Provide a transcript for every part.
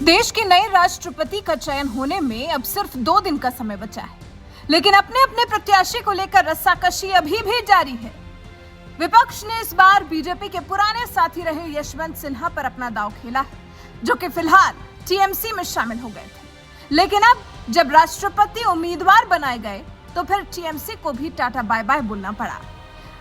देश के नए राष्ट्रपति का चयन होने में अब सिर्फ 2 दिन का समय बचा है, लेकिन अपने अपने प्रत्याशी को लेकर रस्साकशी अभी भी जारी है। विपक्ष ने इस बार बीजेपी के पुराने साथी रहे यशवंत सिन्हा पर अपना दांव खेला है, जो कि फिलहाल टीएमसी में शामिल हो गए थे। लेकिन अब जब राष्ट्रपति उम्मीदवार बनाए गए तो फिर टीएमसी को भी टाटा बाय बाय बोलना पड़ा।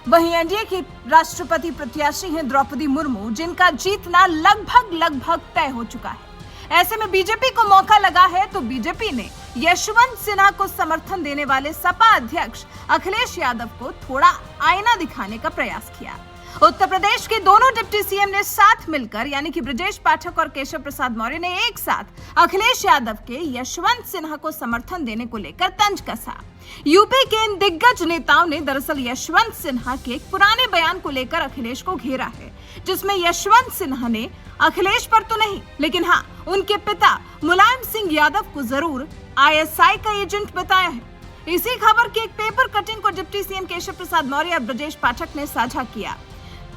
वहीं एनडीए की राष्ट्रपति प्रत्याशी हैं द्रौपदी मुर्मू, जिनका जीतना लगभग तय हो चुका है। ऐसे में बीजेपी को मौका लगा है तो बीजेपी ने यशवंत सिन्हा को समर्थन देने वाले सपा अध्यक्ष अखिलेश यादव को थोड़ा आईना दिखाने का प्रयास किया। उत्तर प्रदेश के दोनों डिप्टी सीएम ने साथ मिलकर, यानी कि ब्रजेश पाठक और केशव प्रसाद मौर्य ने एक साथ अखिलेश यादव के यशवंत सिन्हा को समर्थन देने को लेकर तंज कसा। यूपी के इन दिग्गज नेताओं ने दरअसल यशवंत सिन्हा के एक पुराने बयान को लेकर अखिलेश को घेरा है, जिसमें यशवंत सिन्हा ने अखिलेश पर तो नहीं, लेकिन हाँ, उनके पिता मुलायम सिंह यादव को जरूर आईएसआई का एजेंट बताया है। इसी खबर की एक पेपर कटिंग को डिप्टी सीएम केशव प्रसाद मौर्य और ब्रजेश पाठक ने साझा किया।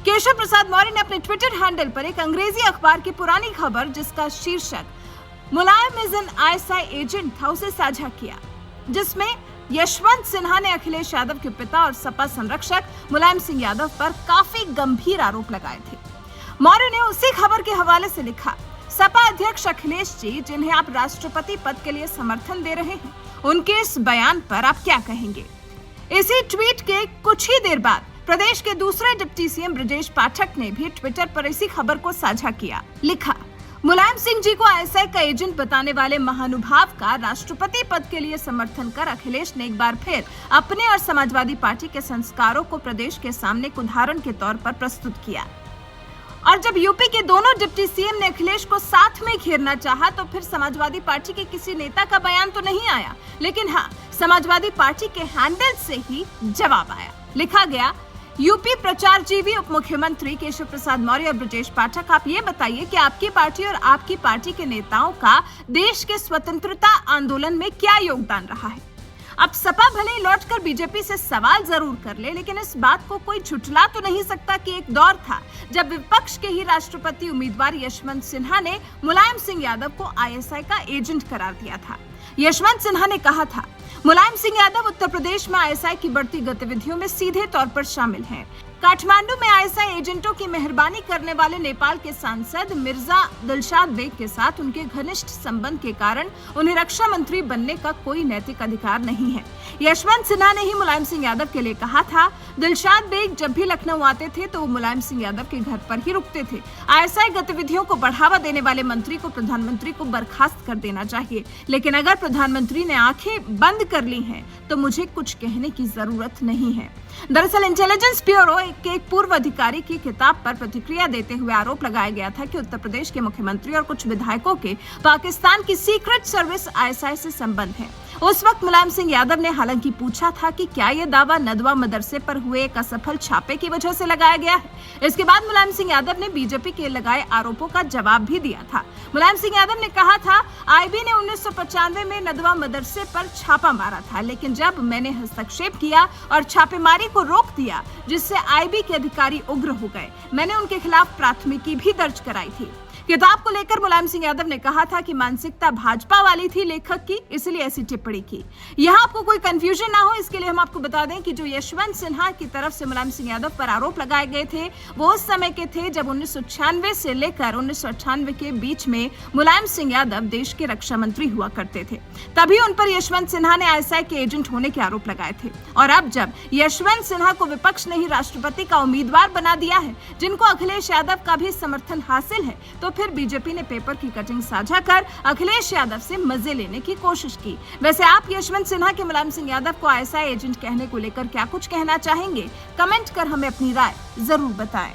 केशव प्रसाद मौर्य ने अपने ट्विटर हैंडल पर एक अंग्रेजी अखबार की पुरानी खबर, जिसका शीर्षक मुलायम इज एन आईएसआई एजेंट था, उसे साझा किया, जिसमें यशवंत सिन्हा ने अखिलेश यादव के पिता और सपा संरक्षक मुलायम सिंह यादव पर काफी गंभीर आरोप लगाए थे। मौर्य ने उसी खबर के हवाले से लिखा, सपा अध्यक्ष अखिलेश जी, जिन्हें आप राष्ट्रपति पद के लिए समर्थन दे रहे हैं, उनके इस बयान पर आप क्या कहेंगे? इसी ट्वीट के कुछ ही देर बाद प्रदेश के दूसरे डिप्टी सीएम ब्रजेश पाठक ने भी ट्विटर पर इसी खबर को साझा किया। लिखा, मुलायम सिंह जी को आईएसआई का एजेंट बताने वाले महानुभाव का राष्ट्रपति पद के लिए समर्थन कर अखिलेश ने एक बार फिर अपने और समाजवादी पार्टी के संस्कारों को प्रदेश के सामने एक उदाहरण के तौर पर प्रस्तुत किया। और जब यूपी के दोनों डिप्टी सीएम ने अखिलेश को साथ में घेरना चाहा तो फिर समाजवादी पार्टी के किसी नेता का बयान तो नहीं आया, लेकिन हाँ, समाजवादी पार्टी के हैंडल से ही जवाब आया। लिखा गया, यूपी प्रचार जीवी उप मुख्यमंत्री केशव प्रसाद मौर्य और ब्रजेश पाठक, आप ये बताइए कि आपकी पार्टी और आपकी पार्टी के नेताओं का देश के स्वतंत्रता आंदोलन में क्या योगदान रहा है? अब सपा भले ही लौटकर बीजेपी से सवाल जरूर कर ले, लेकिन इस बात को कोई झुठला तो नहीं सकता कि एक दौर था जब विपक्ष के ही राष्ट्रपति उम्मीदवार यशवंत सिन्हा ने मुलायम सिंह यादव को आईएसआई का एजेंट करार दिया था। यशवंत सिन्हा ने कहा था, मुलायम सिंह यादव उत्तर प्रदेश में आईएसआई की बढ़ती गतिविधियों में सीधे तौर पर शामिल हैं। काठमांडू में आईएसआई एजेंटों की मेहरबानी करने वाले नेपाल के सांसद मिर्जा दिलशाद बेग के साथ उनके घनिष्ठ संबंध के कारण उन्हें रक्षा मंत्री बनने का कोई नैतिक अधिकार नहीं है। यशवंत सिन्हा ने ही मुलायम सिंह यादव के लिए कहा था, दिलशाद बेग जब भी लखनऊ आते थे तो वो मुलायम सिंह यादव के घर पर ही रुकते थे। आईएसआई गतिविधियों को बढ़ावा देने वाले मंत्री को प्रधानमंत्री को बर्खास्त कर देना चाहिए, लेकिन अगर प्रधानमंत्री ने आंखें बंद कर ली हैं तो मुझे कुछ कहने की जरूरत नहीं है। दरअसल इंटेलिजेंस ब्यूरो के एक पूर्व अधिकारी की किताब पर प्रतिक्रिया देते हुए आरोप लगाया गया था कि उत्तर प्रदेश के मुख्यमंत्री और कुछ विधायकों के पाकिस्तान की सीक्रेट सर्विस आईएसआई से संबंध है। उस वक्त मुलायम सिंह यादव ने हालांकि पूछा था कि क्या ये दावा नदवा मदरसे पर हुए एक असफल छापे की वजह से लगाया गया है। इसके बाद मुलायम सिंह यादव ने बीजेपी के लगाए आरोपों का जवाब भी दिया था। मुलायम सिंह यादव ने कहा था, आईबी ने 1995 में नदवा मदरसे पर छापा मारा था, लेकिन जब मैंने हस्तक्षेप किया और छापेमारी को रोक दिया, जिससे आईबी के अधिकारी उग्र हो गए, मैंने उनके खिलाफ प्राथमिकी भी दर्ज कराई थी। किताब को लेकर मुलायम सिंह यादव ने कहा था कि मानसिकता भाजपा वाली थी लेखक की, इसलिए ऐसी टिप्पणी की। यहाँ आपको कोई कंफ्यूजन ना हो, इसके लिए हम आपको बता दें कि जो यशवंत सिन्हा की तरफ से मुलायम सिंह यादव पर आरोप लगाए गए थे, वो उस समय के थे जब 1996 से लेकर 1998 के बीच में मुलायम सिंह यादव देश के रक्षा मंत्री हुआ करते थे। तभी उन पर यशवंत सिन्हा ने आईएसआई के एजेंट होने के आरोप लगाए थे। और अब जब यशवंत सिन्हा को विपक्ष ने ही राष्ट्रपति का उम्मीदवार बना दिया है, जिनको अखिलेश यादव का भी समर्थन हासिल है, तो फिर बीजेपी ने पेपर की कटिंग साझा कर अखिलेश यादव से मजे लेने की कोशिश की। वैसे आप यशवंत सिन्हा के मुलायम सिंह यादव को आईएसआई एजेंट कहने को लेकर क्या कुछ कहना चाहेंगे? कमेंट कर हमें अपनी राय जरूर बताएं।